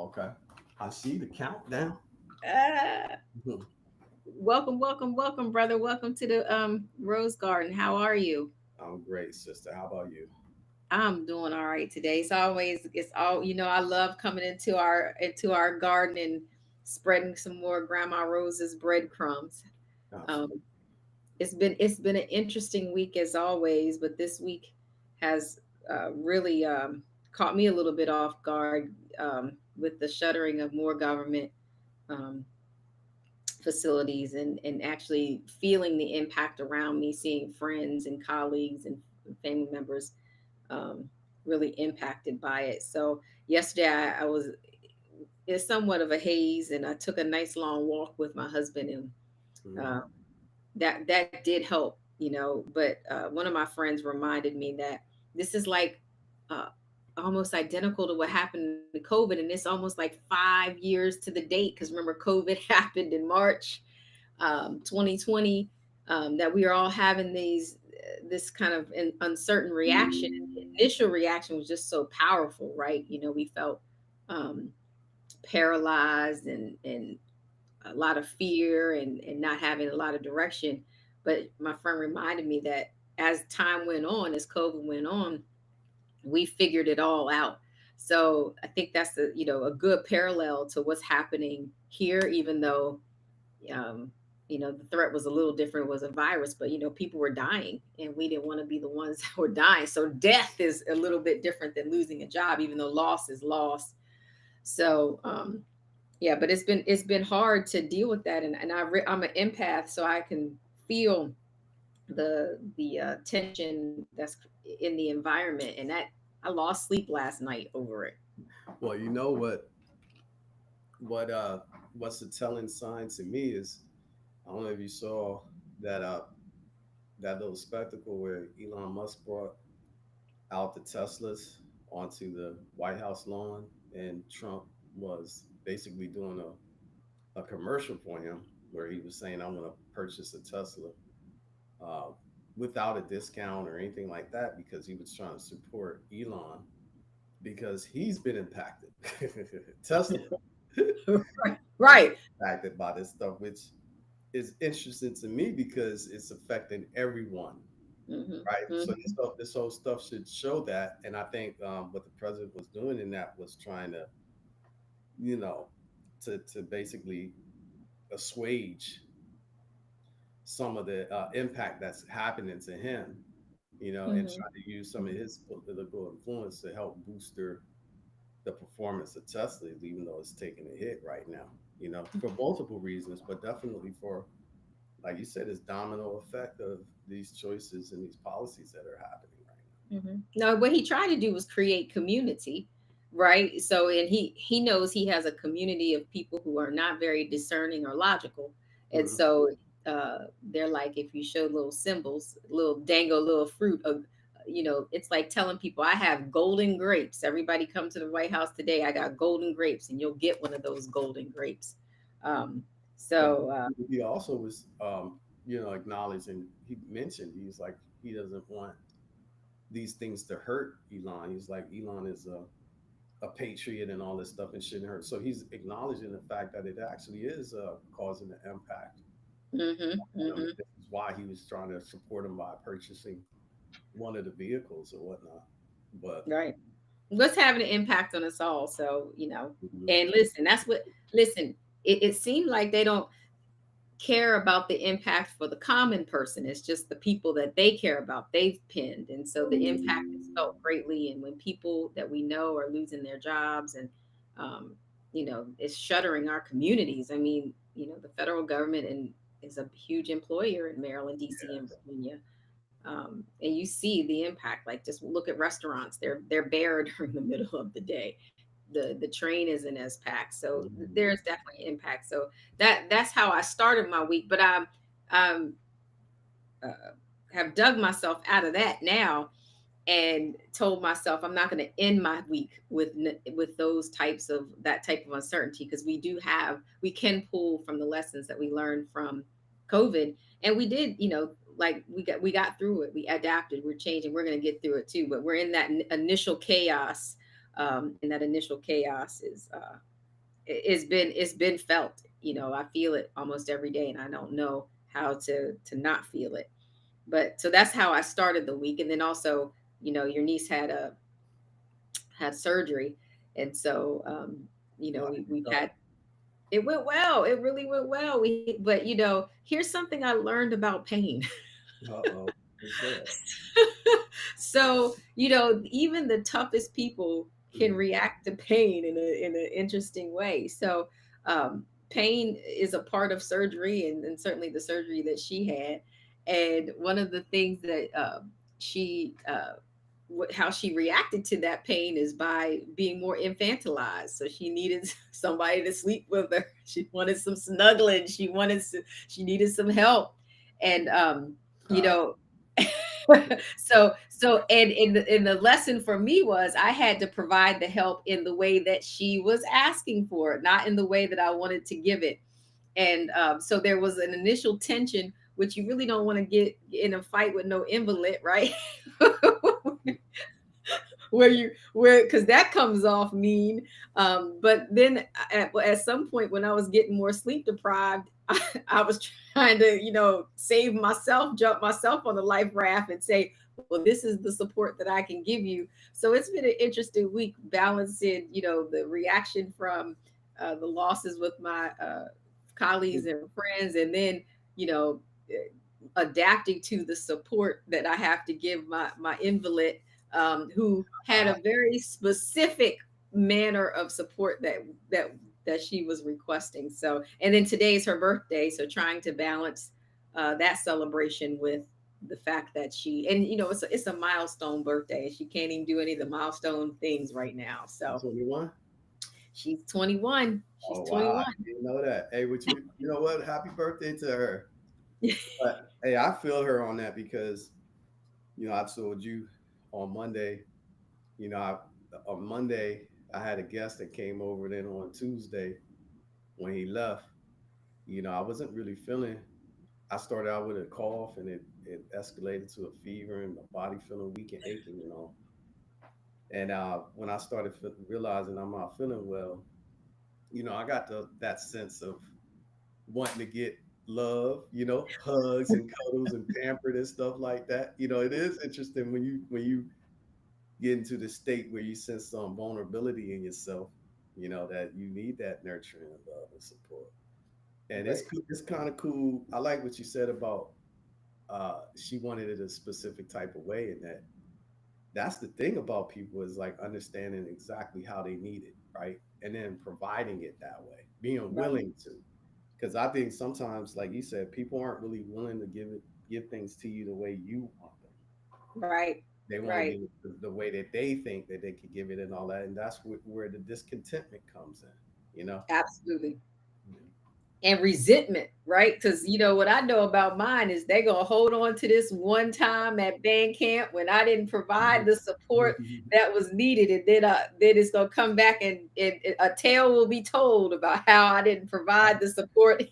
Okay. I see the countdown. Uh, welcome, welcome, welcome, brother. Welcome to the Rose Garden. How are you? I'm great, sister. How about you? I'm doing all right today. It's all I love coming into our garden and spreading some more Grandma Rose's breadcrumbs. Um, Absolutely. it's been an interesting week as always, but this week has really caught me a little bit off guard with the shuttering of more government um, facilities and actually feeling the impact around me, seeing friends and colleagues and family members um, really impacted by it. So yesterday I was it's somewhat of a haze, and I took a nice long walk with my husband, and Hmm. uh, that did help, But one of my friends reminded me that this is like uh, almost identical to what happened to COVID, and it's almost like 5 years to the date. Because remember, COVID happened in March 2020. That we are all having this kind of uncertain reaction. The initial reaction was just so powerful, right? We felt um, paralyzed and a lot of fear and not having a lot of direction. But my friend reminded me that as time went on, as COVID went on, we figured it all out. So I think that's a good parallel to what's happening here, even though um, the threat was a little different. It was a virus, but people were dying, and we didn't want to be the ones that were dying. So death is a little bit different than losing a job, even though loss is loss. So yeah, but it's been hard to deal with that, and I'm an empath, so I can feel the tension that's in the environment, and that I lost sleep last night over it. Well, you know what what's the telling sign to me is I don't know if you saw that that little spectacle where Elon Musk brought out the Teslas onto the White House lawn, and Trump was basically doing a commercial for him where he was saying, "I'm going to purchase a Tesla uh, without a discount or anything like that," because he was trying to support Elon because he's been impacted. Tesla Right, right. impacted by this stuff, which is interesting to me because it's affecting everyone, Hmm. right? So Hmm. this whole stuff should show that, and I think what the president was doing in that was trying to, you know, to basically assuage some of the impact that's happening to him, and Hmm. try to use some of his political influence to help booster the performance of Tesla, even though it's taking a hit right now, for multiple reasons, but definitely for, like you said, this domino effect of these choices and these policies that are happening right Hmm. No, what he tried to do was create community, right? So, and he knows he has a community of people who are not very discerning or logical, now. and so they're like, if you show little symbols, little dangle, little fruit of, it's like telling people, I have golden grapes. Everybody come to the White House today. I got golden grapes, and you'll get one of those golden grapes. Um, But so he also was, acknowledging, he mentioned, he's like, he doesn't want these things to hurt Elon. He's like, Elon is a patriot and all this stuff and shouldn't hurt. So he's acknowledging the fact that it actually is causing an impact. hmm. And Hmm. this is why he was trying to support him by purchasing one of the vehicles or whatnot. But Right. What's having an impact on us all. So, mhm, and listen, it seemed like they don't care about the impact for the common person. It's just the people that they care about, they've pinned. And so the impact is felt greatly. And when people that we know are losing their jobs and, um, it's shuttering our communities. I mean, the federal government is a huge employer in Maryland, DC, and Virginia. And you see the impact. Like, just look at restaurants; they're bare during the middle of the day. The train isn't as packed, so mhm. there's definitely impact. So that's how I started my week. But I um, uh, have dug myself out of that now and told myself I'm not going to end my week with those types of that type of uncertainty, because we can pull from the lessons that we learned from COVID, and we did, like we got through it, we adapted, we're changing, we're going to get through it too, but we're in that initial chaos, and that initial chaos is it's been felt. I feel it almost every day, and I don't know how to not feel it. But so that's how I started the week. And then also, your niece had surgery, and so we've had, it went well. It really went well. But here's something I learned about pain. Uh-oh. What's that? So even the toughest people can Mhm. react to pain in an interesting way. So pain is a part of surgery, and certainly the surgery that she had. And one of the things that she how she reacted to that pain is by being more infantilized. So she needed somebody to sleep with her. She wanted some snuggling. She needed some help. And you Uh, know and the lesson for me was I had to provide the help in the way that she was asking for it, not in the way that I wanted to give it. And so there was an initial tension, which you really don't want to get in a fight with no invalid, right? Where because that comes off mean. But then at some point when I was getting more sleep deprived, I was trying to save myself, jump myself on the life raft and say, well, this is the support that I can give you. So it's been an interesting week balancing the reaction from the losses with my colleagues and friends, and then you know adapting to the support that I have to give my invalid, who had uh, a very specific manner of support that she was requesting. So, and then today is her birthday, so trying to balance that celebration with the fact that it's a milestone birthday, and she can't even do any of the milestone things right now. So 21? she's 21. She's Oh wow, I 21. didn't know that. Hey, would you know what? Happy birthday to her. But hey, I feel her on that because I told you on Monday, you know, I, on Monday I had a guest that came over. Then on Tuesday when he left, I wasn't really feeling. I started out with a cough, and it escalated to a fever and my body feeling weak and aching. And when I started realizing I'm not feeling well, I got that sense of wanting to get love, hugs and cuddles and pampered and stuff like that. It is interesting when you get into the state where you sense some vulnerability in yourself, that you need that nurturing and love and support. And it's Right. cool. It's kind of cool. I like what you said about she wanted it a specific type of way, and that's the thing about people is like understanding exactly how they need it, right? And then providing it that way, being Right. willing to. Because I think sometimes, like you said, people aren't really willing to give things to you the way you want them. Right. They want to Right. give it the way that they think that they could give it and all that, and that's where the discontentment comes in. You know. Absolutely. And resentment, right? Because what I know about mine is they're gonna hold on to this one time at band camp when I didn't provide the support that was needed, and then it's gonna come back, and a tale will be told about how I didn't provide the support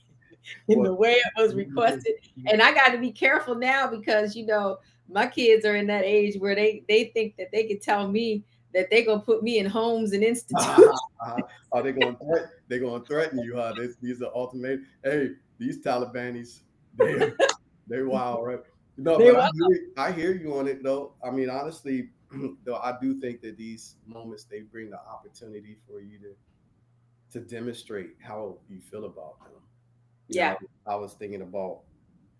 in Well, the way it was requested. And I got to be careful now because my kids are in that age where they think that they can tell me that they're gonna put me in homes and institutions. are they going to they're going to threaten you? Huh? These are ultimate. Hey, these Talibanis, they wild, right? No, They but were. I hear you on it though. I mean, honestly, though, I do think that these moments they bring the opportunity for you to demonstrate how you feel about them. Yeah. I was thinking about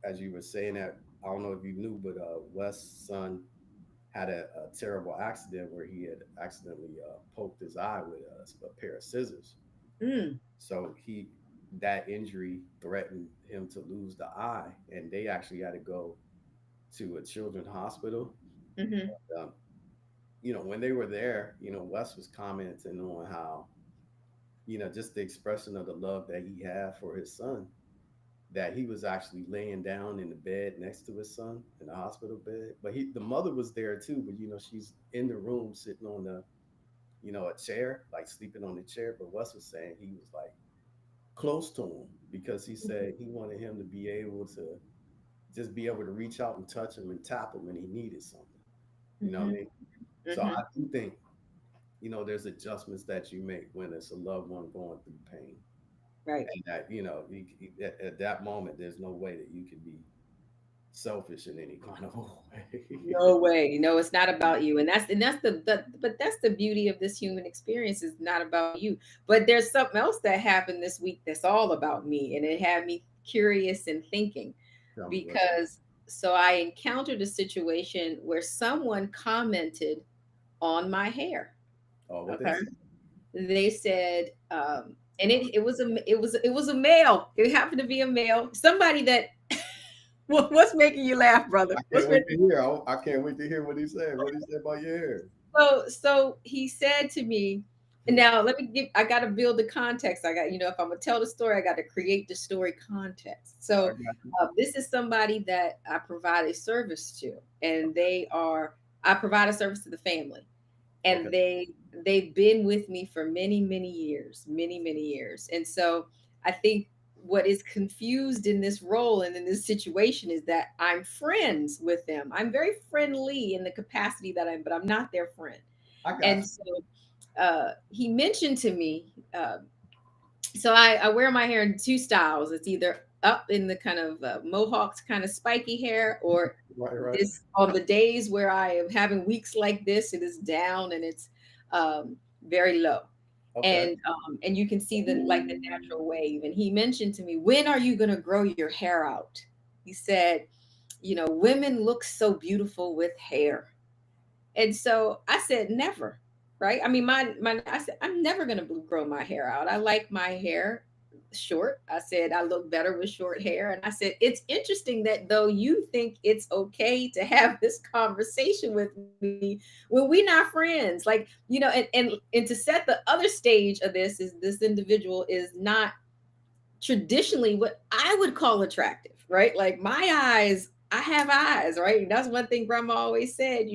as you were saying that. I don't know if you knew, but Wes' son had a terrible accident where he had accidentally poked his eye with a pair of scissors. Mm, So that injury threatened him to lose the eye, and they actually had to go to a children's hospital. hmm Um, when they were there, Wes was commenting on how, just the expression of the love that he had for his son, that he was actually laying down in the bed next to his son in the hospital bed. But the mother was there too, but she's in the room sitting on a chair, like sleeping on the chair. But Wes was saying he was like close to him because he said he wanted him to be able to just be able to reach out and touch him and tap him when he needed something. You know what I hmm mean? So I hmm do think there's adjustments that you make when it's a loved one going through pain, Right. and that at that moment, there's no way that you can be selfish in any kind of way. No way. No, it's not about you. And that's but that's the beauty of this human experience, is not about you. But there's something else that happened this week that's all about me, and it had me curious and thinking, Tell me what's. because so I encountered a situation where someone commented on my hair. Oh, what they Okay. say? They said, and it was a male. It happened to be a male. Somebody that what's making you laugh, brother? I What's can't wait making to hear. I can't wait to hear what he said. What he said about your hair. so he said to me, and now let me give, I got to build the context. I got, if I'm going to tell the story, I got to create the story context. I So got you. this is somebody that I provide a service to, and I provide a service to the family, Okay. and they've been with me for many, many years. And so I think what is confused in this role and in this situation is that I'm friends with them. I'm very friendly in the capacity that but I'm not their friend. I got And you. so he mentioned to me, so I wear my hair in two styles. It's either up in the kind of mohawks, kind of spiky hair, or Right, right. this on the days where I am having weeks like this, it is down and it's very low. Okay. And you can see the natural wave. And he mentioned to me, when are you going to grow your hair out? He said, women look so beautiful with hair. And so I said, never, right? I mean, I said, I'm never going to grow my hair out. I like my hair short. I said, I look better with short hair. And I said, it's interesting that though you think it's okay to have this conversation with me when we're not friends, and to set the other stage of this is this individual is not traditionally what I would call attractive, right? Like my eyes, I have eyes, right? And that's one thing grandma always said,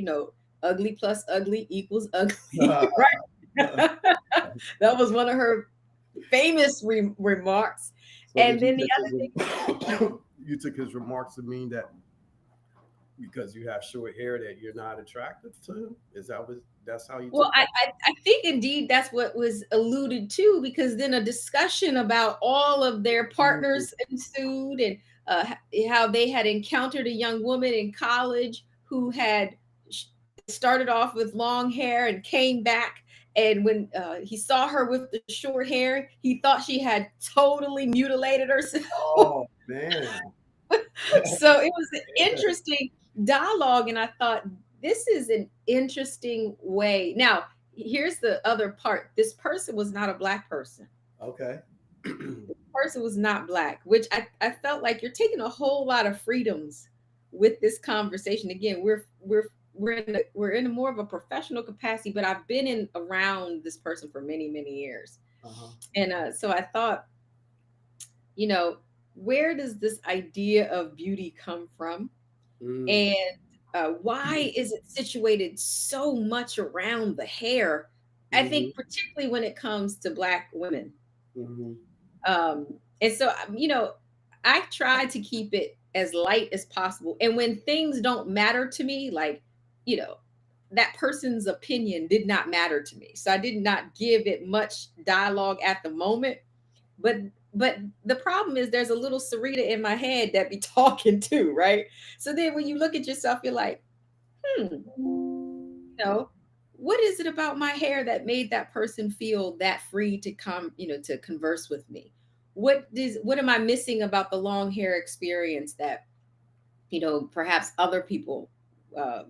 ugly plus ugly equals ugly, right? That was one of her famous remarks. So did And you then the take other thing, you took his remarks to mean that because you have short hair that you're not attractive to him? Is that what that's how you well, took I, that? I, I think indeed that's what was alluded to, because then a discussion about all of their Mhm. partners ensued, and how they had encountered a young woman in college who had started off with long hair and came back. And when he saw her with the short hair, he thought she had totally mutilated herself. Oh man. So it was an interesting dialogue, and I thought, this is an interesting way. Now here's the other part: this person was not a black person. Okay. Person was not black, which I felt like you're taking a whole lot of freedoms with this conversation. Again, we're in a more of a professional capacity, but I've been in around this person for many years. Uh-huh. And so I thought, you know where does this idea of beauty come from? Mm. And why is it situated so much around the hair? I Mm-hmm. think particularly when it comes to black women. Mm-hmm. And so, I try to keep it as light as possible. And when things don't matter to me, like, you know, that person's opinion did not matter to me. So I did not give it much dialogue at the moment. But but the problem is there's a little Sarita in my head that be talking too, right? So then when you look at yourself, you're like, know, what is it about my hair that made that person feel that free to come, to converse with me? What am I missing about the long hair experience that, perhaps other people, uh,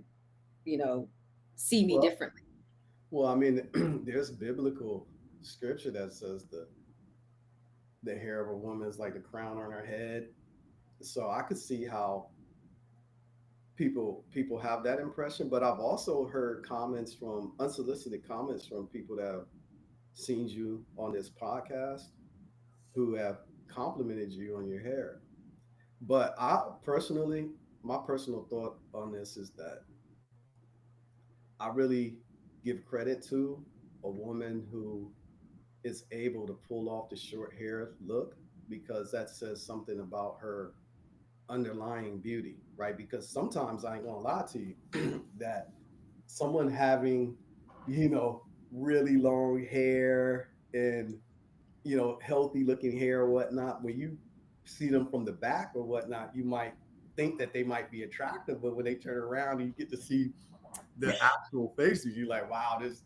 you know, see me Well, differently? well, I mean, there's biblical scripture that says the hair of a woman is like the crown on her head. So I could see how people have that impression, but I've also heard comments from unsolicited comments from people that have seen you on this podcast who have complimented you on your hair. But my personal thought on this is that I really give credit to a woman who is able to pull off the short hair look, because that says something about her underlying beauty, right? Because sometimes I ain't gonna lie to you that someone having, you know, really long hair and healthy looking hair or whatnot, when you see them from the back or whatnot, you might think that they might be attractive, but when they turn around and you get to see the actual faces, you're like, wow, this.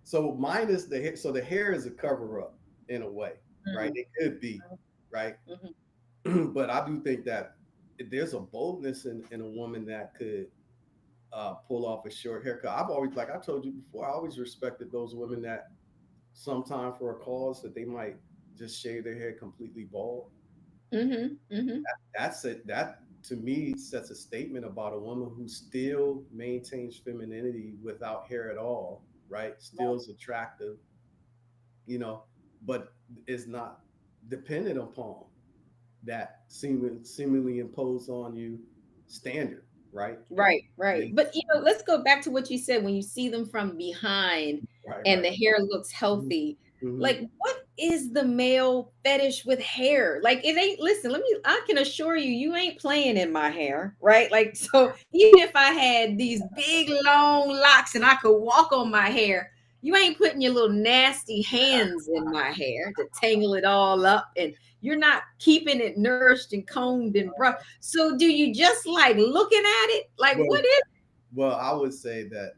So mine is the hair. So the hair is a cover up in a way, right? Mm, It could be, right? mhm. But I do think that there's a boldness in a woman that could pull off a short haircut. I've always, like I told you before, I always respected those women that sometime for a cause that they might just shave their hair completely bald. Mhm. Mhm. That's it. That to me sets a statement about a woman who still maintains femininity without hair at all, right? Still is attractive, you know, but is not dependent upon that seemingly imposed on you standard, right? Right, right. And But let's go back to what you said when you see them from behind right, and right. the hair looks Mhm, healthy. mhm. Like, what is the male fetish with hair? Like, it ain't, listen, I can assure you, you ain't playing in my hair, right? Like, so even if I had these big long locks and I could walk on my hair, you ain't putting your little nasty hands in my hair to tangle it all up, and you're not keeping it nourished and combed and brushed. So do you just like looking at it? Like, Well, what is? well, I would say that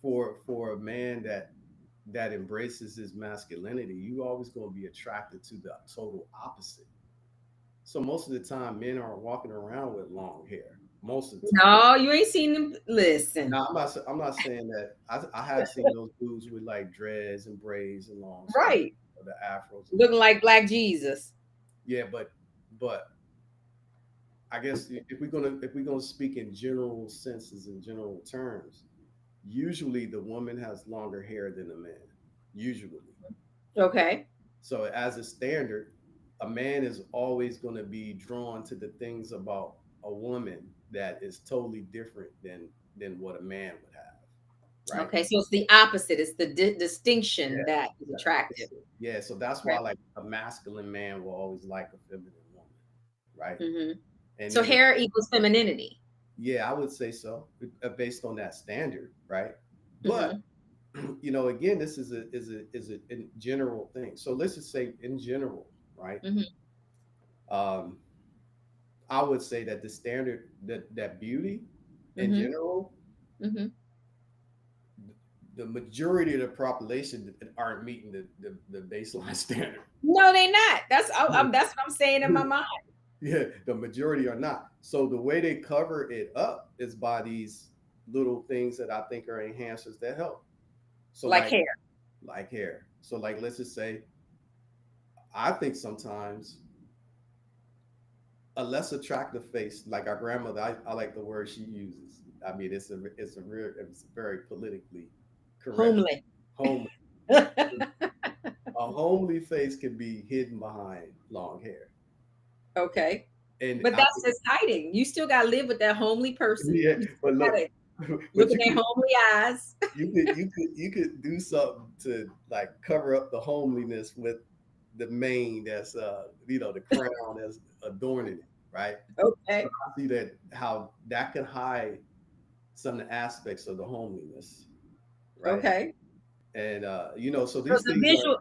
for a man that embraces his masculinity, you always going to be attracted to the total opposite. So most of the time, men aren't walking around with long hair. Most of the time. No, you ain't seen them. Listen, Now, I'm not saying that. I have seen those dudes with like dreads and braids and long stuff, right? or the afros and Looking whatnot. like Black Jesus. Yeah, but I guess if we're gonna speak in general senses in general terms, usually the woman has longer hair than the man. Usually. Okay. So as a standard, a man is always going to be drawn to the things about a woman that is totally different than what a man would have, right? Okay. So it's the opposite. It's the Yeah, distinction that is the attractive. opposite. Yeah, so that's why Okay. like a masculine man will always like a feminine woman, right? Hmm. And So then hair equals femininity. yeah, I would say so, based on that standard, right? But Hmm. again, this is a in general thing. So let's just say in general, right? Hmm. Um, I would say that the standard that beauty in Hmm. general, Hmm. the majority of the population aren't meeting the baseline standard. No, they not. That's what I'm saying in my mind. Yeah, the majority are not. So the way they cover it up is by these little things that I think are enhancers that help. So Like hair. like hair. So like let's just say I think sometimes a less attractive face, like our grandmother, I like the word she uses. I mean, it's very politically correct. Homely. Home, a homely face can be hidden behind long hair, Okay. and But I that's just hiding. You still got to live with that homely person. yeah, You still but got look, to look but in their homely eyes. you could do something to like cover up the homeliness with the mane that's the crown that's adorning it, right? So Okay. I see that how that can hide some of the aspects of the homeliness, right? Okay. And so So these the things are visual,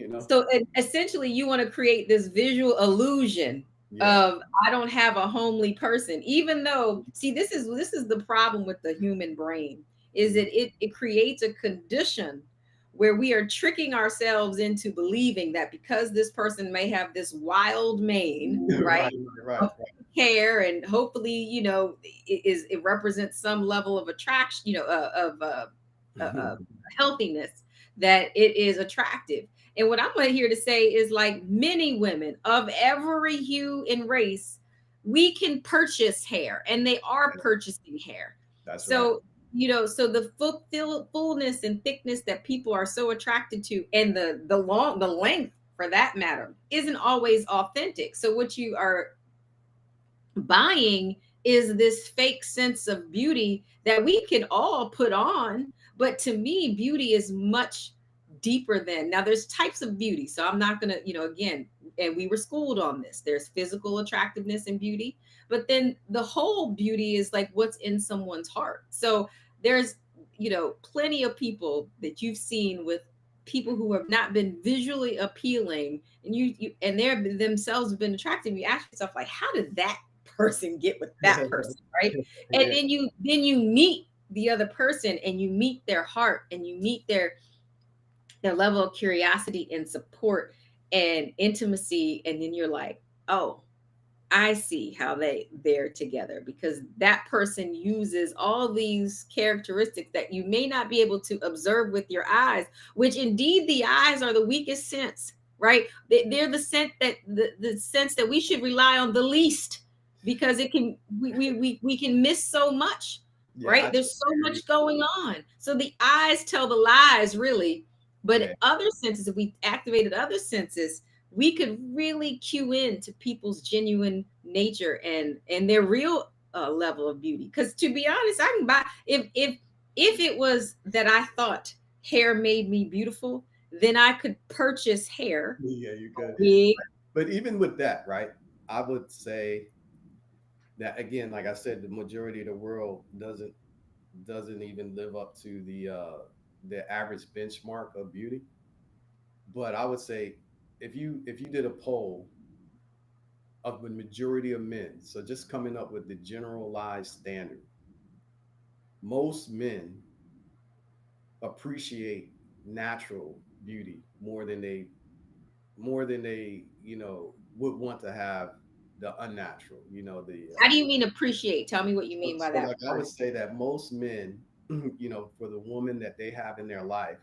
enhances. so essentially, you want to create this visual illusion Yeah. of I don't have a homely person, even though, see, this is the problem with the human brain, is Mhm. it creates a condition where we are tricking ourselves into believing that because this person may have this wild mane, Right, right, right, of hair, and hopefully, it represents some level of attraction, right. healthiness, that it is attractive. And what I'm here to say is, like many women of every hue and race, we can purchase hair, and they are purchasing hair. That's right. So, so the fullness and thickness that people are so attracted to, and the length for that matter, isn't always authentic. So what you are buying is this fake sense of beauty that we can all put on. But to me, beauty is much deeper than, now there's types of beauty. So I'm not going to, again, and we were schooled on this. There's physical attractiveness and beauty, but then the whole beauty is like what's in someone's heart. So there's, plenty of people that you've seen with people who have not been visually appealing, and you and they're themselves have been attractive. You ask yourself, like, how did that person get with that person, right? And Yeah, then you meet the other person, and you meet their heart, and you meet their level of curiosity and support and intimacy, and then you're like, oh, I see how they're together, because that person uses all these characteristics that you may not be able to observe with your eyes, which indeed the eyes are the weakest sense, right? They're the sense that the sense that we should rely on the least, because it can we can miss so much, yeah, I right? There's so agree. much going on. So the eyes tell the lies, really. But Yeah, other senses, if we activated other senses, we could really cue in to people's genuine nature and their real level of beauty. Because to be honest, I can buy, if it was that I thought hair made me beautiful, then I could purchase hair, yeah, you could. wig. But even with that, right? I would say that again, like I said, the majority of the world doesn't even live up to the average benchmark of beauty. But I would say if you did a poll of the majority of men, so just coming up with the generalized standard, most men appreciate natural beauty more than they would want to have the unnatural. How do you mean appreciate? Tell me what you So, mean by so that like I would word. say that most men, for the woman that they have in their life,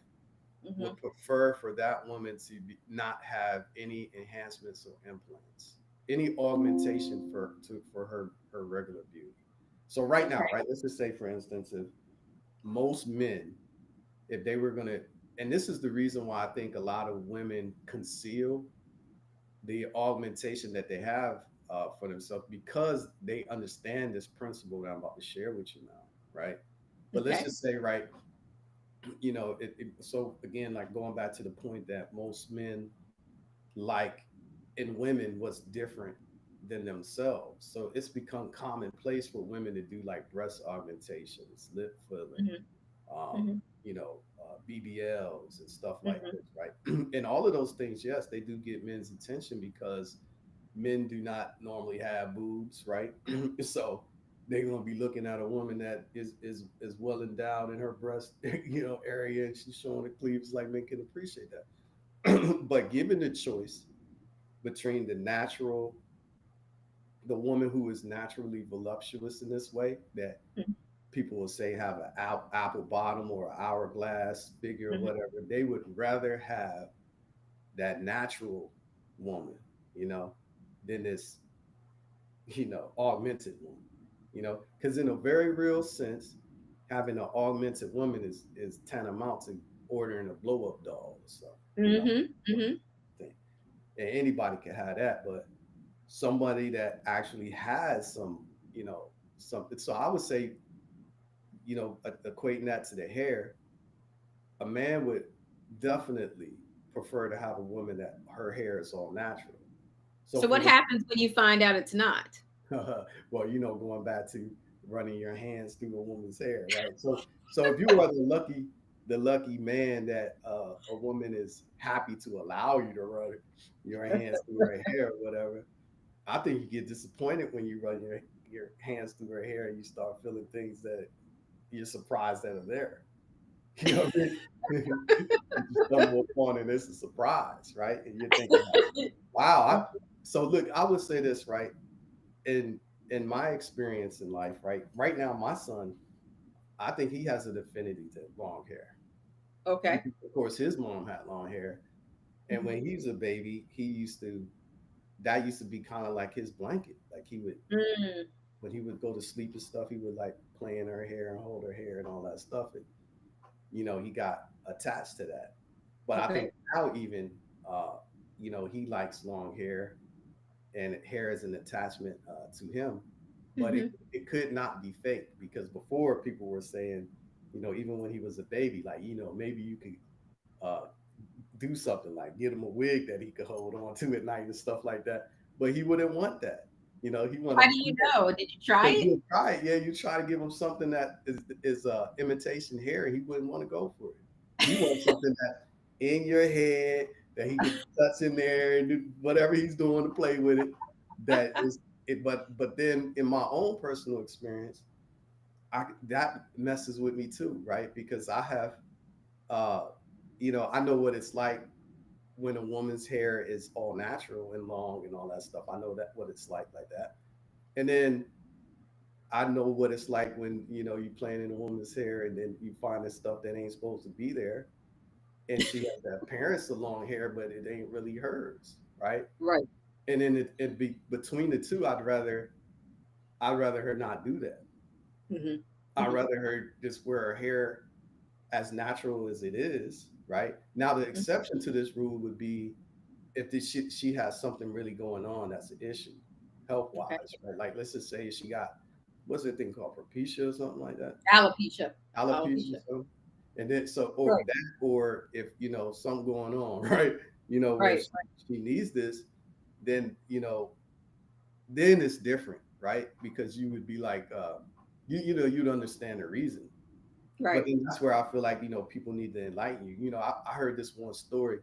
Hmm. would prefer for that woman to not have any enhancements or implants, any augmentation for her regular beauty. So right now, Okay. right, let's just say for instance, if most men, if they were gonna, and this is the reason why I think a lot of women conceal the augmentation that they have for themselves, because they understand this principle that I'm about to share with you now, right? But let's Okay. just say, right, so again, like going back to the point that most men like in women what's different than themselves. So it's become commonplace for women to do like breast augmentations, lip filling, Hmm. Hmm. BBLs and stuff like Hmm. this, right? And all of those things, yes, they do get men's attention because men do not normally have boobs, right? So they're gonna be looking at a woman that is well endowed in her breast, area, and she's showing the cleavage. Like men can appreciate that. But given the choice between the woman who is naturally voluptuous in this way, that people will say have an apple bottom or an hourglass figure or Hmm. whatever, they would rather have that natural woman, you know, than this, augmented woman, because in a very real sense, having an augmented woman is tantamount to ordering a blow up doll or something, Hmm. or Hmm. thing. And anybody can have that, but somebody that actually has something. So I would say, equating that to the hair, a man would definitely prefer to have a woman that her hair is all natural. So So for what the happens when you find out it's not? well, going back to running your hands through a woman's hair, right? So if you are the lucky man that a woman is happy to allow you to run your hands through her hair or whatever, I think you get disappointed when you run your hands through her hair and you start feeling things that you're surprised that are there. You know what I mean? You stumble upon and it's a surprise, right? And you're thinking like, wow. So look, I would say this, right? In in my experience in life, right now, my son, I think he has an affinity to long hair. Okay. Of course, his mom had long hair, and Mhm. when he was a baby, that used to be kind of like his blanket. Like he would Mm, when he would go to sleep and stuff, he would like play in her hair and hold her hair and all that stuff. And he got attached to that. But I think okay. now even uh, he likes long hair, and hair is an attachment to him. But it Mhm. it could not be fake, because before people were saying, even when he was a baby, like maybe you could uh, do something like get him a wig that he could hold on to at night and stuff like that. But he wouldn't want that. He How wanted do you know? Did you try because it? you try it. Yeah, you try to give him something that is imitation hair. He wouldn't want to go for it. He wants something that in your head that he can touch in there and do whatever he's doing to play with it. That is it. But then in my own personal experience, that messes with me too, right? Because I have, uh, I know what it's like when a woman's hair is all natural and long and all that stuff. I know that what it's like that. And then I know what it's like when you playing in a woman's hair and then you find this stuff that ain't supposed to be there, and she has the appearance of long hair, but it ain't really hers, right? Right. And then it be between the two. I'd rather her not do that. Hmm. I'd Hmm. rather her just wear her hair as natural as it is, right? Now the exception to this rule would be if she has something really going on that's an issue, health Okay. wise, right? Like let's just say she got what's that thing called, propecia or something like that, Alopecia. alopecia or Alopecia. something, and then so or Right. that or if something going on, right? Where Right. she needs this, then then it's different, right? Because you would be like, you'd understand the reason. But Right. then that's where I feel like people need to enlighten you. I heard this one story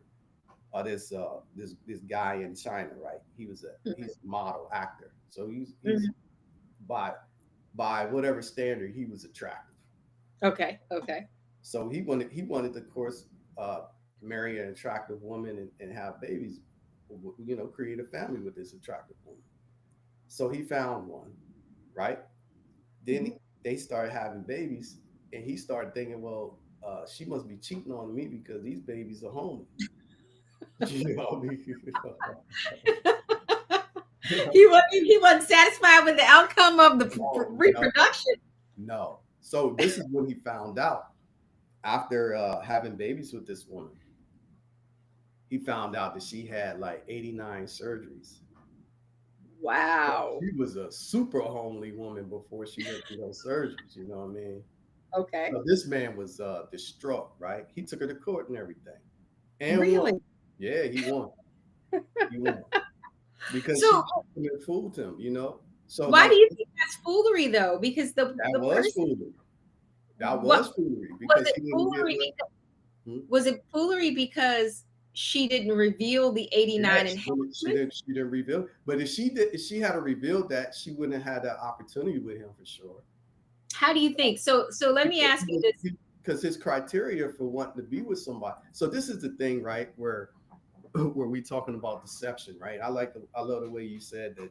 of this guy in China, right? He's a model actor, so he's Hmm. by by whatever standard he was attractive. Okay. Okay. So he wanted of course uh, marry an attractive woman and have babies, create a family with this attractive woman. So he found one, right? Then Hmm. they started having babies, and he started thinking, well, she must be cheating on me because these babies are homely. You know, He wasn't satisfied with the outcome of the no, no, reproduction. no. So this is what he found out after having babies with this woman. He found out that she had like 89 surgeries. So Wow. she was a super homely woman before she went through those surgeries. You know what I mean? Okay. So this man was distraught, right? He took her to court and everything, and won. Really? Yeah, he won. He won because So she fooled him. So why like do you think that's foolery though? Because that the was person, foolery. That what was foolery was because it he didn't give foolery? her. Hmm? Was it foolery because she didn't reveal the Yeah, 89 she didn't. She enhancements? didn't. She didn't reveal. But if she had revealed that, she wouldn't have had that opportunity with him for sure. How do you think? So let me Because ask you this. his criteria for wanting to be with somebody. So this is the thing, right? Where we talking about deception, right? I love the way you said that.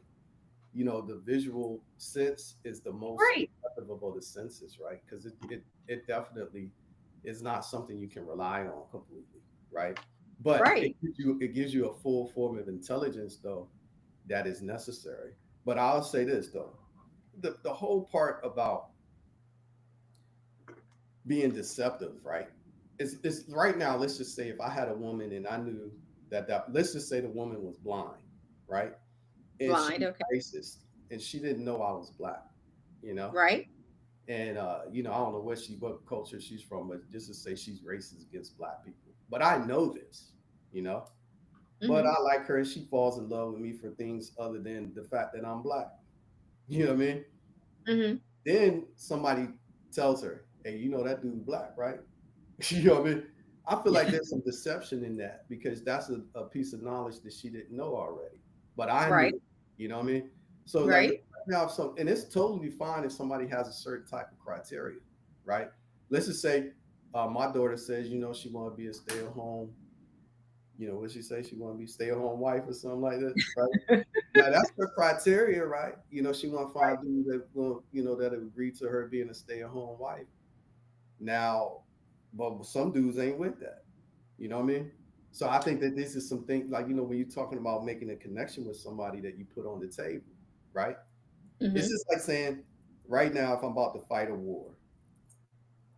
The visual sense is the most Right. effective of all the senses, right? Because it definitely is not something you can rely on completely, right? But Right. it gives you a full form of intelligence though that is necessary. But I'll say this though, the whole part about being deceptive, right? It's right now. Let's just say if I had a woman and I knew that let's just say the woman was blind, right? And she Blind. was Okay. racist and she didn't know I was black, you know. Right. And I don't know what culture she's from, but just to say she's racist against black people. But I know this, you know. But Hmm. I like her and she falls in love with me for things other than the fact that I'm black. You know what I mean? Hmm. Then somebody tells her, hey, that dude black, right? You know what I mean? I feel like there's some deception in that because that's a piece of knowledge that she didn't know already. But I Right. knew, you know what I mean? So like Right. now, and it's totally fine if somebody has a certain type of criteria, right? Let's just say my daughter says, she want to be a stay-at-home, what she say? She want to be stay-at-home wife or something like that, right? Now that's her criteria, right? She want to find a dude that will, that agree to her being a stay-at-home wife. Now, but some dudes ain't with that. You know what I mean? So I think that this is something like when you're talking about making a connection with somebody that you put on the table, right? It's Hmm. just like saying, right now, if I'm about to fight a war,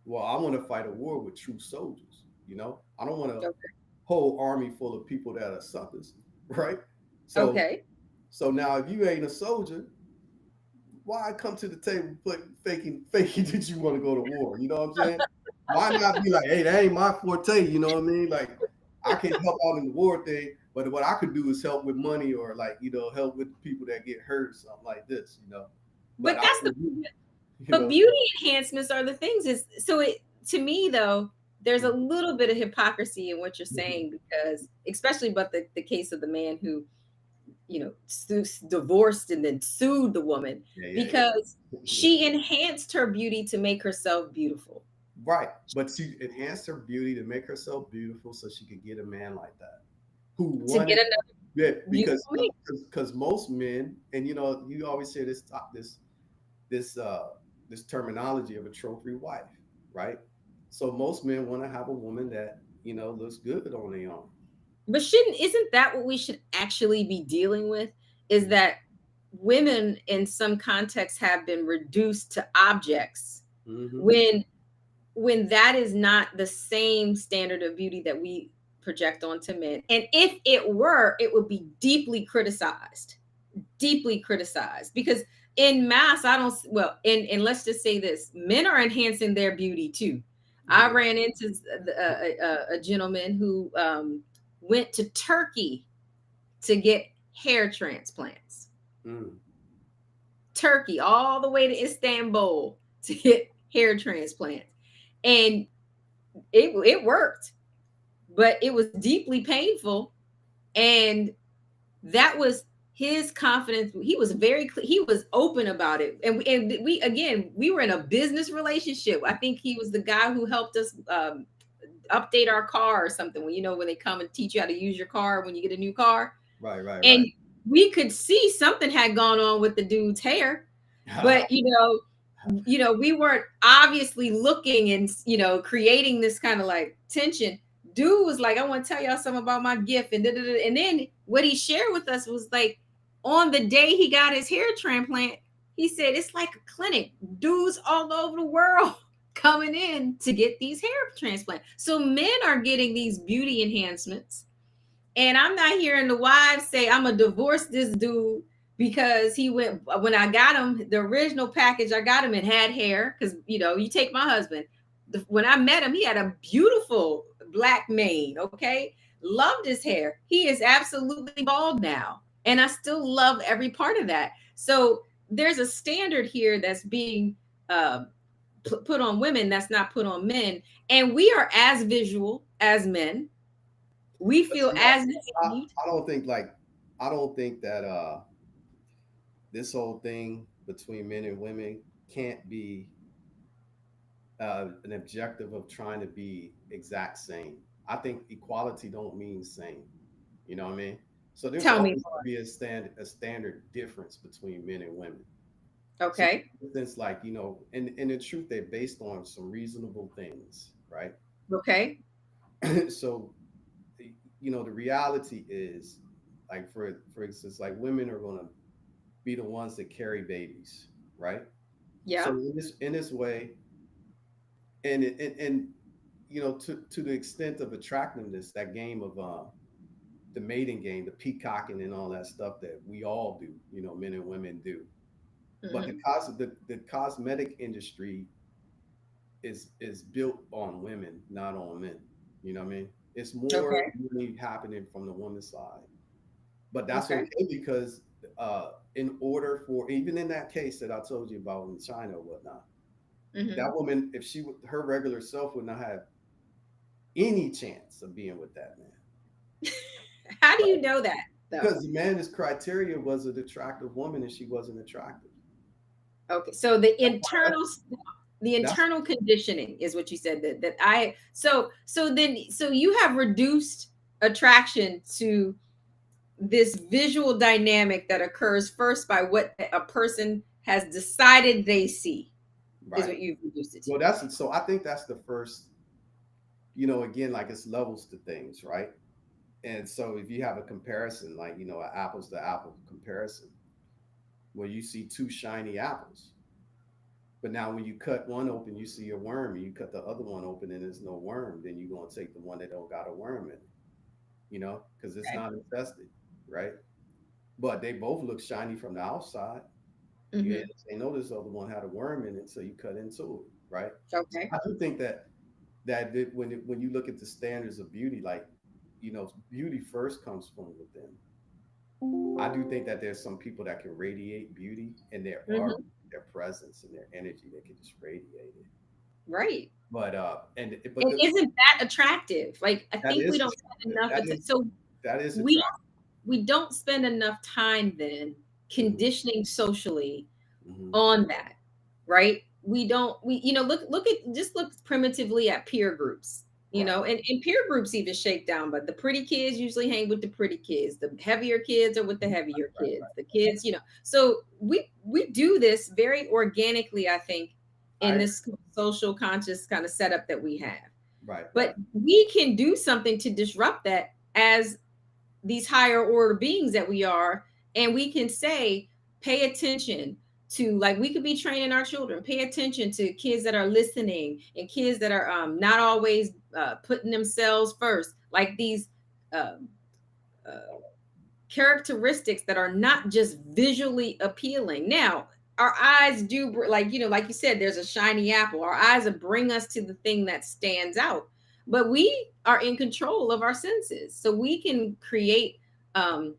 well, I want to fight a war with true soldiers. I don't want a Okay. whole army full of people that are suckers, right? So, Okay. so now if you ain't a soldier, why come to the table faking that you want to go to war? You know what I'm saying? Why not be like, hey, that ain't my forte, you know what I mean? Like I can help out in the war thing, But what I could do is help with money or like, help with people that get hurt or something like this. But But I that's the couldn't, you but know. beauty enhancements are the things is so it to me though there's a Mhm. little bit of hypocrisy in what you're Mhm. saying because especially about the case of the man who divorced and then sued the woman Yeah, yeah, because yeah. she enhanced her beauty to make herself beautiful. Right. But she enhanced her beauty to make herself beautiful so she could get a man like that who To get wanted another that because beautiful mate. most men, and you always hear this this terminology of a trophy wife, right? So most men want to have a woman that looks good on their own. But shouldn't isn't that what we should actually be dealing with? Is that women in some contexts have been reduced to objects Mm-hmm. when that is not the same standard of beauty that we project onto men. And if it were, it would be deeply criticized because in mass, I don't, well, and let's just say this, men are enhancing their beauty too. I Yeah. ran into a gentleman who went to Turkey to get hair transplants. Mm. Turkey, all the way to Istanbul to get hair transplants. And it worked, but it was deeply painful. And that was his confidence. He was he was open about it. And we again, we were in a business relationship. I think he was the guy who helped us update our car or something. When they come and teach you how to use your car when you get a new car. Right, right, And right. we could see something had gone on with the dude's hair, but we weren't obviously looking and creating this kind of like tension. Dude was like, I want to tell y'all something about my gift, and and then what he shared with us was like, on the day he got his hair transplant, he said it's like a clinic. Dudes all over the world coming in to get these hair transplants. So men are getting these beauty enhancements, and I'm not hearing the wives say, I'm gonna divorce this dude because he went when I got him, the original package, I got him and had hair. Because you take my husband. When I met him, he had a beautiful black mane, okay? Loved his hair. He is absolutely bald now. And I still love every part of that. So there's a standard here that's being uh, put on women that's not put on men. And we are as visual as men. We But feel see, as I, deceived. I don't think I don't think that this whole thing between men and women can't be an objective of trying to be exact same. I think equality don't mean same. You know what I mean? So there's Tell me always more. to be a standard difference between men and women. So Okay. for instance, like, and in truth, they're based on some reasonable things, right? Okay. So, the reality is, like, for instance, like women are gonna be the ones that carry babies, right? So Yeah. in this way, and to the extent of attractiveness, that game of the mating game, the peacocking and all that stuff that we all do, men and women do. But Hmm. the cosmetic industry is built on women, not on men. You know what I mean? It's more Okay. money happening from the woman's side, but that's Okay. okay because in order for even in that case that I told you about in China or whatnot, that Hmm. woman, if she would, her regular self would not have any chance of being with that man, How do right? you know that though? Because the man's criteria was an attractive woman and she wasn't attractive. Okay. So the That's internal conditioning is what you said that I so you have reduced attraction to this visual dynamic that occurs first by what a person has decided they see is right. what you've reduced it to. Well, that's so I think that's the first, again, like it's levels to things, right? And so if you have a comparison, like, an apples to apple comparison, where you see two shiny apples, but now when you cut one open, you see a worm, and you cut the other one open and there's no worm, then you're going to take the one that don't got a worm in it, because it's Okay. not infested, right? But they both look shiny from the outside. You Hmm. ain't know this other one had a worm in it, so you cut into it, right? So Okay. I do think that when you look at the standards of beauty, like, beauty first comes from within. I do think that there's some people that can radiate beauty, and there are Hmm. their presence and their energy that can just radiate it. Right. But but And isn't that attractive? Like, I that think we is don't spend enough that attention. is So that is we attractive. we don't spend enough time then Hmm. conditioning socially Hmm. on that, right? We don't, look at, just look primitively at peer groups, Right, and peer groups even shake down, but the pretty kids usually hang with the pretty kids, the heavier kids are with the heavier kids, the kids, so we do this very organically, I think, in I this social conscious kind of setup that we have. right, But right, we can do something to disrupt that as these higher order beings that we are, and we can say, pay attention to, like, we could be training our children, pay attention to kids that are listening, and kids that are not always putting themselves first, like these um, uh, characteristics that are not just visually appealing. Now, our eyes do, like, like you said, there's a shiny apple. Our eyes will bring us to the thing that stands out, but we are in control of our senses, so we can create um,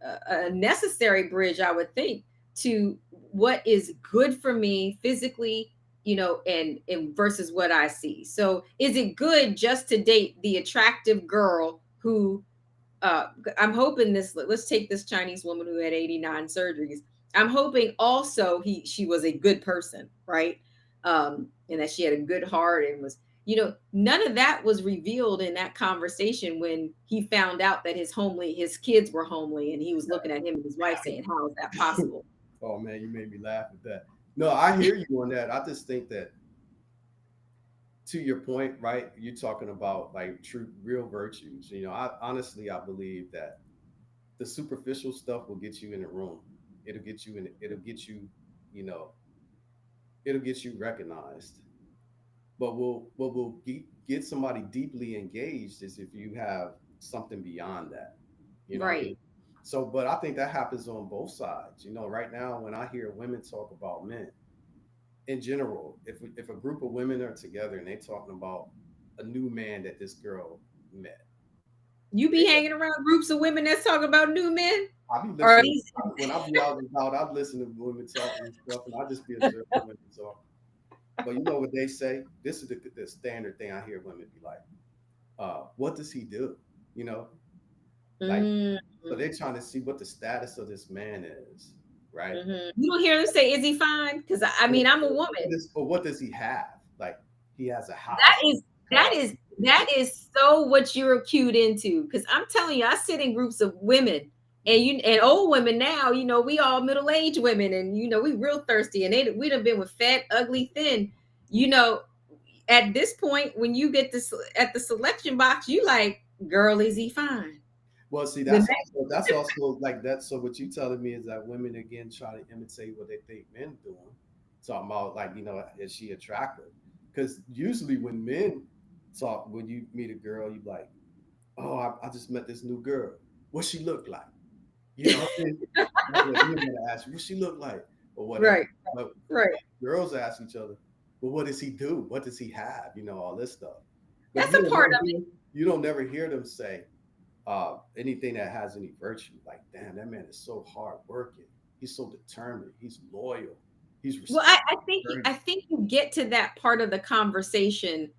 a necessary bridge, I would think, to what is good for me physically, and versus what I see. So, is it good just to date the attractive girl who uh I'm hoping this, let's take this Chinese woman who had 89 surgeries. I'm hoping also she was a good person, right? And that she had a good heart and was, none of that was revealed in that conversation when he found out that his kids were homely, and he was looking at him and his wife saying, how is that possible? oh man, you made me laugh at that. No, I hear you on that. I just think that, to your point, right? You're talking about like true, real virtues. I honestly, I believe that the superficial stuff will get you in the room. It'll get you in. It'll get you, you know, it'll get you recognized. But what will get somebody deeply engaged is if you have something beyond that. You know what I Right. mean? So, but I think that happens on both sides. Right now when I hear women talk about men in general, if a group of women are together and they talking about a new man that this girl met, You they be hanging around groups of women that's talking about new men, I be or at listening. least When I be out and about, I listen to women talking and stuff, and I just be observing women talk. But you know what they say? This is the standard thing I hear women be like, what does he do? You know, like, mm, so they're trying to see what the status of this man is, right? you don't hear them say, is he fine? Because I Or, mean, I'm a or woman. what does he have? Like, he has a That house, is that car. is that is so what you're cued into. Because I'm telling you, I sit in groups of women, and old women now. We all middle aged women, and we real thirsty, and we done been with fat, ugly, thin. You know, at this point, when you get this at the selection box, you like, girl, is he fine? Well, see, The that's also like that. So what you telling me is that women again try to imitate what they think men doing. Talking about like, is she attractive? Because usually when men talk, when you meet a girl, you like, oh, I just met this new girl. What she look like? You know, that's what men gonna ask you. What she look like, or whatever. right, But right. girls ask each other, well, what does he do? What does he have? All this stuff. But That's a part of you don't never hear them say anything that has any virtue. Like, damn, that man is so hard working. He's so determined. He's loyal. He's Well, respectful. I think you get to that part of the conversation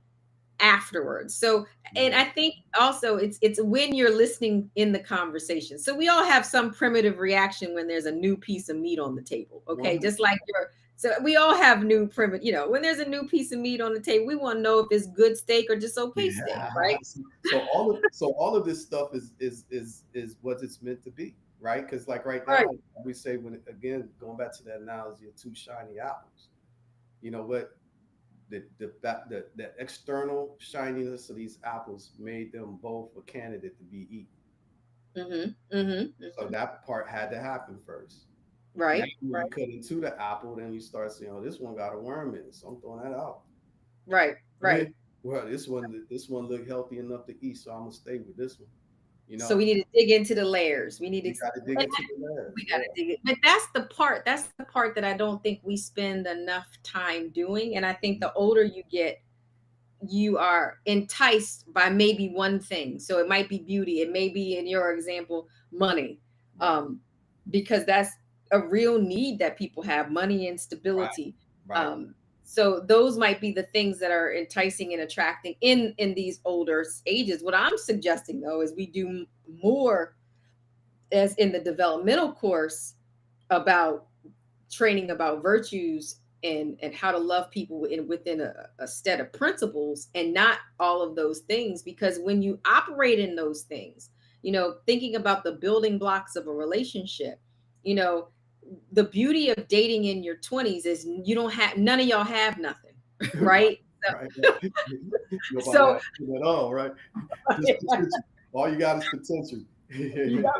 afterwards. So, and Mhm. I think also it's when you're listening in the conversation. So we all have some primitive reaction when there's a new piece of meat on the table. Okay, just like your so we all have new primitive. When there's a new piece of meat on the table, we want to know if it's good steak or just okay steak, Yeah. right? So all of this stuff is what it's meant to be, right? Because like right Right. now we say, when again going back to that analogy of two shiny apples. You know what? The external shininess of these apples made them both a candidate to be eaten. Mm-hmm. Mm-hmm. So Mm-hmm. that part had to happen first. Now, Right. when Right. you cut into the apple, then you start saying, "Oh, this one got a worm in it, so I'm throwing that out." Right. Right. Okay, well, this one look healthy enough to eat, so I'm gonna stay with this one. You So know, we need to dig into the layers. We need to you got to dig into the we layers. got Yeah, to dig it. But that's the part that I don't think we spend enough time doing. And I think the older you get, you are enticed by maybe one thing. So it might be beauty, it may be, in your example, money, Right. because that's a real need that people have, money and Right. stability. Right. So those might be the things that are enticing and attracting in these older ages. What I'm suggesting though is we do more as in the developmental course about training about virtues and how to love people within a set of principles, and not all of those things. Because when you operate in those things, thinking about the building blocks of a relationship, you know the beauty of dating in your 20s is you don't have, none of y'all have nothing. Right. Right. Right. Nobody So, has to at all, right? Just potential. All you got is potential. you got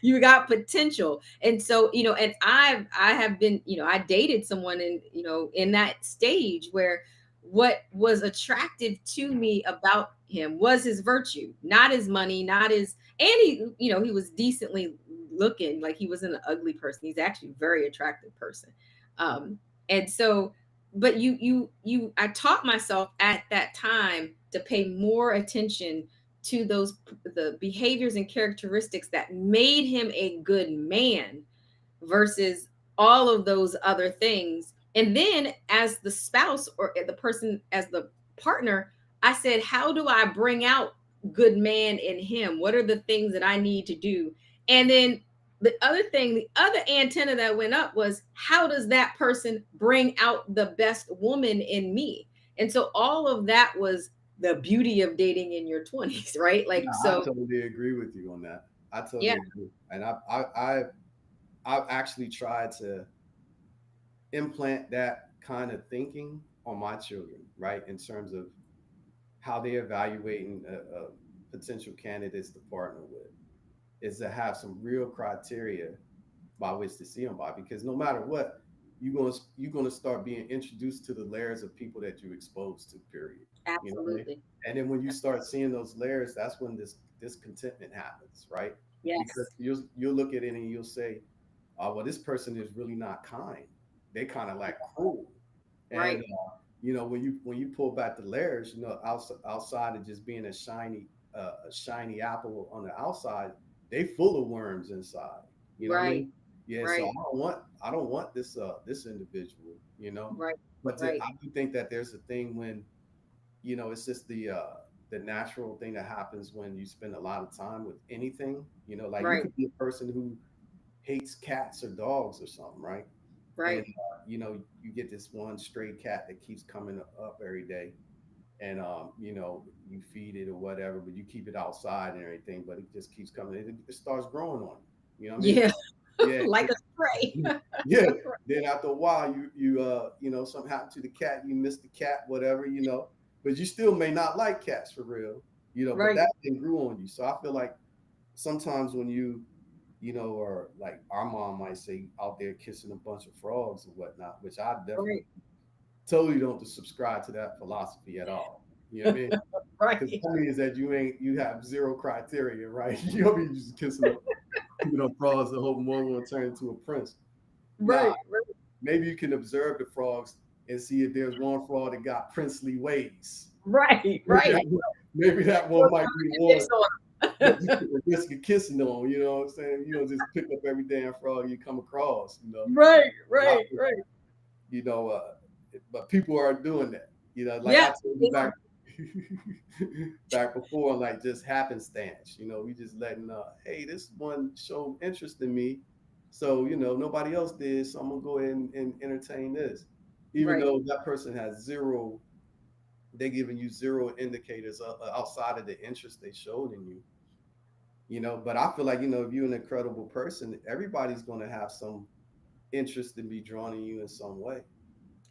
you got potential. And so, and I have been, I dated someone in that stage where what was attractive to me about him was his virtue, not his money, not his, and he was decently looking. Like, he wasn't an ugly person, he's actually a very attractive person. And so, but I taught myself at that time to pay more attention to the behaviors and characteristics that made him a good man versus all of those other things. And then, as the spouse or the person, as the partner, I said, how do I bring out good man in him? What are the things that I need to do? And then the other thing, the other antenna that went up was, how does that person bring out the best woman in me? And so all of that was the beauty of dating in your 20s, right? Like, No, I so totally agree with you on that. I yeah, totally agree. And I've actually tried to implant that kind of thinking on my children, right? In terms of how they're evaluating a potential candidates to partner with, is to have some real criteria by which to see them by. Because no matter what, you're gonna start being introduced to the layers of people that you're exposed to. Period. You know what I mean? absolutely. And then when you start seeing those layers, that's when this discontentment happens, right? Because Yes. you'll look at it and you'll say, "Oh, well, this person is really not kind. They kind of like cruel." And Right. when you pull back the layers, outside of just being a shiny apple on the outside, they full of worms inside. You know what I Right. mean? Yeah. So Right. I don't want this individual. Right. But Right. I do think that there's a thing when it's just the natural thing that happens when you spend a lot of time with anything. Like you Right. could be a person who hates cats or dogs or something, right? And Right. you get this one stray cat that keeps coming up every day, and you feed it or whatever, but you keep it outside and everything, but it just keeps coming. It starts growing on you. You know what I mean? Yeah. Yeah, Like a spray. yeah. Then after a while, something happened to the cat. You miss the cat, whatever, but you still may not like cats for real, But Right. that thing grew on you. So I feel like sometimes when or like our mom might say, out there kissing a bunch of frogs or whatnot, which I definitely Right. totally don't subscribe to that philosophy at all. You know what I mean? Because Right. the point is that you have zero criteria, right? You don't be just kissing frogs and hoping one will turn into a prince. Nah, Right. Right. maybe you can observe the frogs and see if there's one frog that got princely ways. Right. Maybe that Right. one, maybe that So one might be one it's on. that you could risk of kissing on. You know what I'm saying? You don't just pick up every damn frog you come across. Right. But I Right. feel Right. like, you know, uh, but people are doing that. Like I Yeah. told you back back before, like just happenstance. We just letting hey, this one showed interest in me, so nobody else did, so I'm gonna go ahead and entertain this, even Right. though that person has zero. They're giving you zero indicators outside of the interest they showed in you. But I feel like if you're an incredible person, everybody's gonna have some interest and be drawn in you in some way.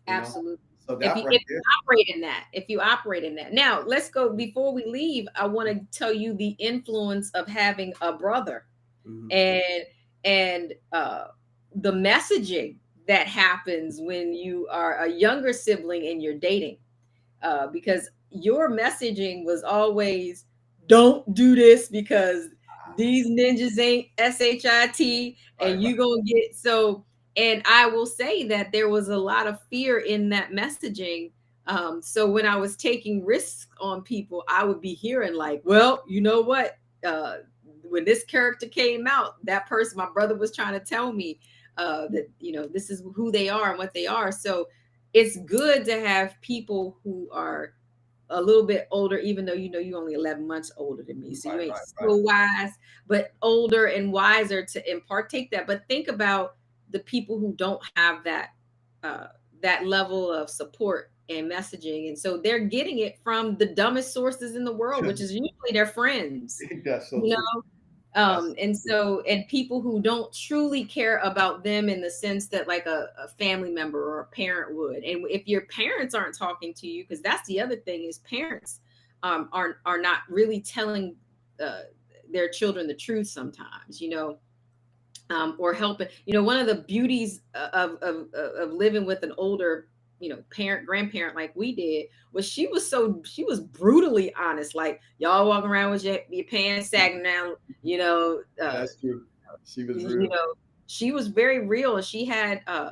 You know, Absolutely. so If that you right if you there. operate in that, if you operate in that. Now, let's go before we leave. I want to tell you the influence of having a brother, Mhm. and the messaging that happens when you are a younger sibling and you're dating, because your messaging was always, don't do this because these ninjas ain't shit, Right, and you gonna get so. And I will say that there was a lot of fear in that messaging, So when I was taking risks on people, I would be hearing like, well, you know what? Uh, when this character came out, that person, my brother was trying to tell me that, you know, this is who they are and what they are. So it's good to have people who are a little bit older, even though you know you only 11 months older than me. So you Right, ain't right, right. so wise, but older and wiser to impart take that. But think about the people who don't have uh, that level of support and messaging. And so they're getting it from the dumbest sources in the world, which is usually their friends, That's so you true. know? That's And so, and people who don't truly care about them in the sense that like a family member or a parent would. And if your parents aren't talking to you, because that's the other thing is parents are not really telling uh, their children the truth sometimes, you know, or helping. You know, one of the beauties of living with an older, you know, parent, grandparent like we did was she was brutally honest. Like y'all walking around with your pants sagging down, you know, that's true. She was you real. know, she was very real. And she had uh,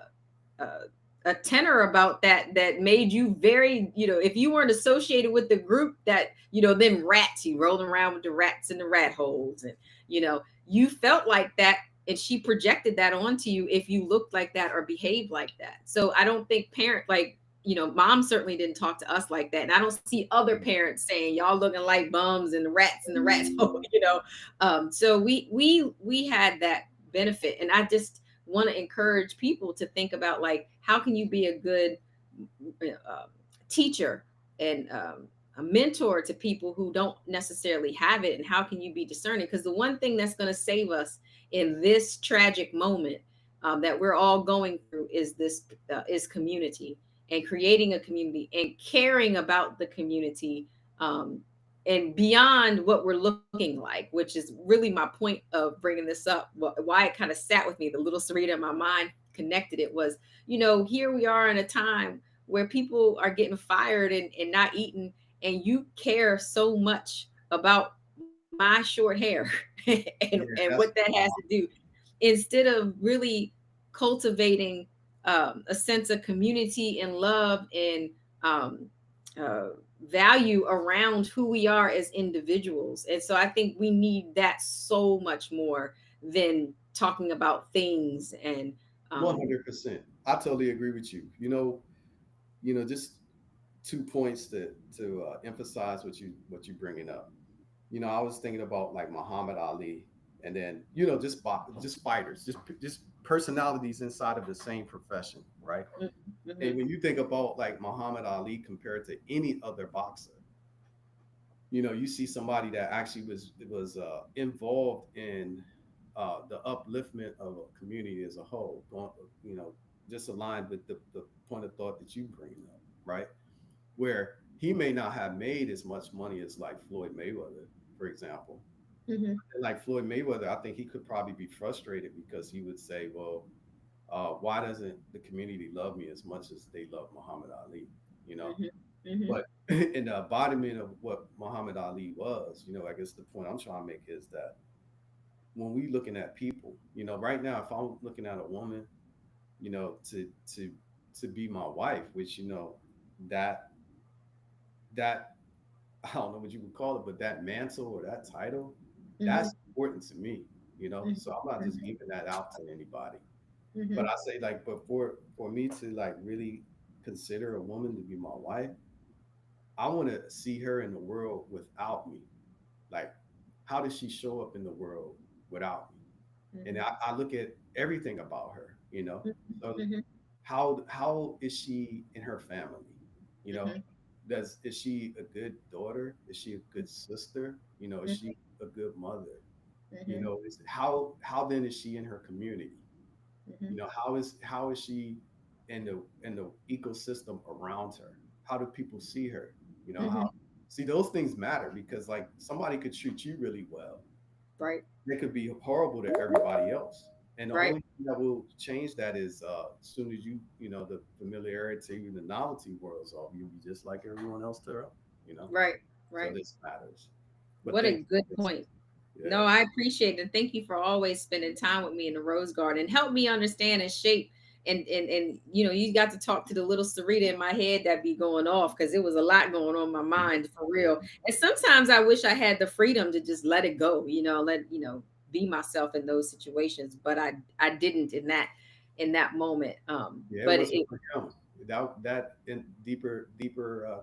a tenor about that made you very, you know, if you weren't associated with the group that, you know, then rats, you rolling around with the rats in the rat holes. And, you know, you felt like that. And she projected that onto you if you looked like that or behaved like that. So I don't think like, you know, mom certainly didn't talk to us like that. And I don't see other parents saying y'all looking like bums and the rats in the rat hole, you know. So we had that benefit. And I just want to encourage people to think about like how can you be a good uh, teacher and a mentor to people who don't necessarily have it, and how can you be discerning, because the one thing that's going to save us in this tragic moment that we're all going through is this is community, and creating a community and caring about the community, and beyond what we're looking like, which is really my point of bringing this up. Why it kind of sat with me, the little Sarita in my mind connected it was, you know, here we are in a time where people are getting fired and not eating, and you care so much about my short hair and Yeah, what that's that has to do, instead of really cultivating a sense of community and love and um, uh, value around who we are as individuals. And so I think we need that so much more than talking about things and um, 100%. I totally agree with you. Just 2 points to emphasize what you bringing up. I was thinking about like Muhammad Ali, and then just fighters, just personalities inside of the same profession, right? And mhm, when you think about like Muhammad Ali compared to any other boxer, you see somebody that actually was involved in the upliftment of a community as a whole, you know, just aligned with the point of thought that you bring up, right? Where he may not have made as much money as like Floyd Mayweather, for example. mhm, And like Floyd Mayweather, I think he could probably be frustrated because he would say, well, why doesn't the community love me as much as they love Muhammad Ali? You know, mhm, mhm, but in the embodiment of what Muhammad Ali was, I guess the point I'm trying to make is that when we looking at people, right now, if I'm looking at a woman, to be my wife, which that that I don't know what you would call it, but that mantle or that title, mhm, that's important to me. So I'm not just mhm, giving that out to anybody. But mhm, I say like, but for me to like really consider a woman to be my wife, I want to see her in the world without me. Like, how does she show up in the world without me? And mhm, I look at everything about her. mhm, So mhm, how is she in her family? You know, mhm, is she a good daughter? Is she a good sister? Is mhm, she a good mother? mhm, Is how then is she in her community? mhm, How is she in the ecosystem around her? How do people see her? mhm. How see those things matter because like somebody could treat you really well. Right, They could be horrible to everybody else. And the right, only thing that will change that is as soon as the familiarity and the novelty wears off, you'll be just like everyone else to her, you know. right, So right. this matters. But What a thank good you. point. No, Yeah. I appreciate it. And thank you for always spending time with me in the Rose Garden and help me understand and shape and you got to talk to the little Sarita in my head that be going off, because it was a lot going on in my mind for real. And sometimes I wish I had the freedom to just let it go, be myself in those situations, but I didn't in that moment. Yeah, it But wasn't for him. That in deeper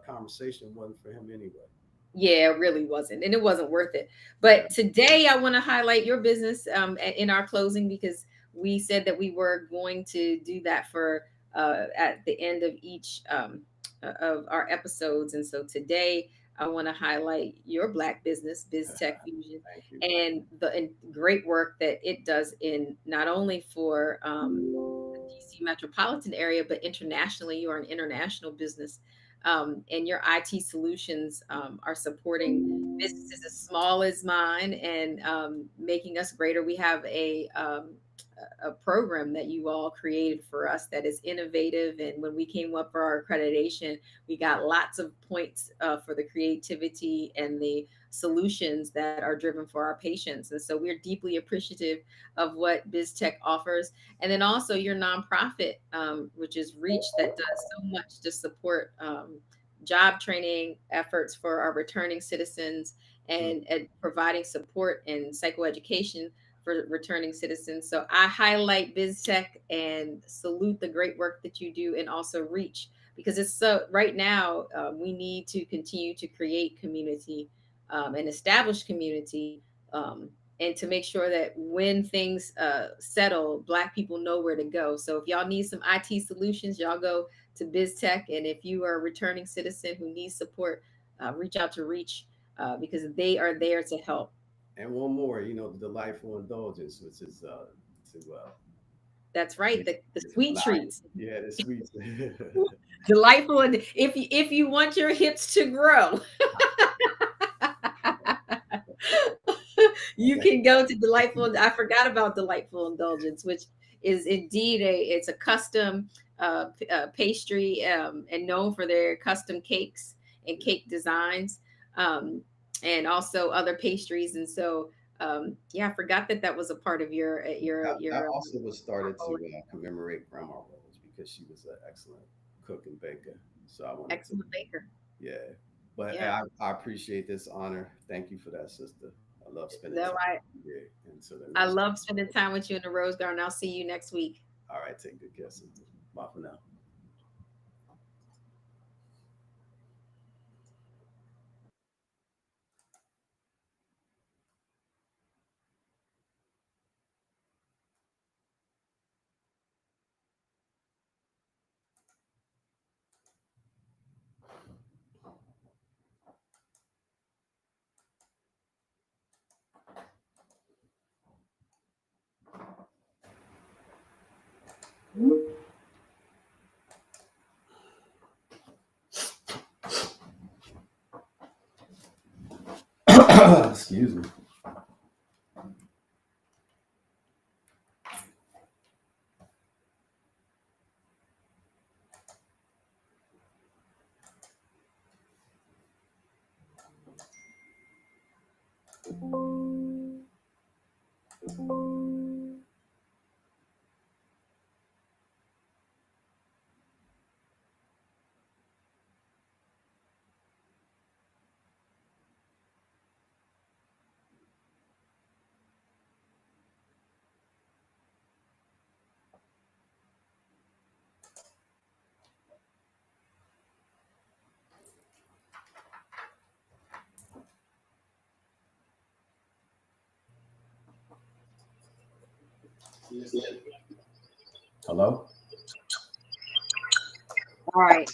conversation wasn't for him anyway. yeah, it really wasn't, and it wasn't worth it. Yeah. But today I want to highlight your business in our closing, because we said that we were going to do that for at the end of each of our episodes. And so today I want to highlight your Black business, BizTech Fusion, Thank you. and the great work that it does in not only for the DC metropolitan area, but internationally. You are an international business, and your IT solutions are supporting businesses as small as mine, and making us greater. We have a program that you all created for us that is innovative. And when we came up for our accreditation, we got lots of points for the creativity and the solutions that are driven for our patients. And so we're deeply appreciative of what BizTech offers. And then also your nonprofit, which is Reach, that does so much to support job training efforts for our returning citizens, and providing support and psychoeducation for returning citizens. So I highlight BizTech and salute the great work that you do, and also Reach, because it's so right now we need to continue to create community and establish community, and to make sure that when things settle, Black people know where to go. So if y'all need some IT solutions, y'all go to BizTech. And if you are a returning citizen who needs support, reach out to Reach, because they are there to help. And one more, the delightful indulgence, which is to That's right. get, The get some sweet life. treats, Yeah, the sweets. delightful. And if you want your hips to grow, you can go to Delightful. I forgot about Delightful Indulgence, which is indeed it's a custom pastry, and known for their custom cakes and cake designs, um, and also other pastries. And so, yeah, I forgot that that was a part of your That also was started to portfolio. commemorate Grandma Rose because she was an excellent cook and baker. So I wanted to, Excellent baker. yeah. But Yeah. I appreciate this honor. Thank you for that, sister. I love spending No, time with you. And so the I next, love spending time with you in the Rose Garden. I'll see you next week. all right, take good care, sister. Bye for now. Excuse me. Hello? All right.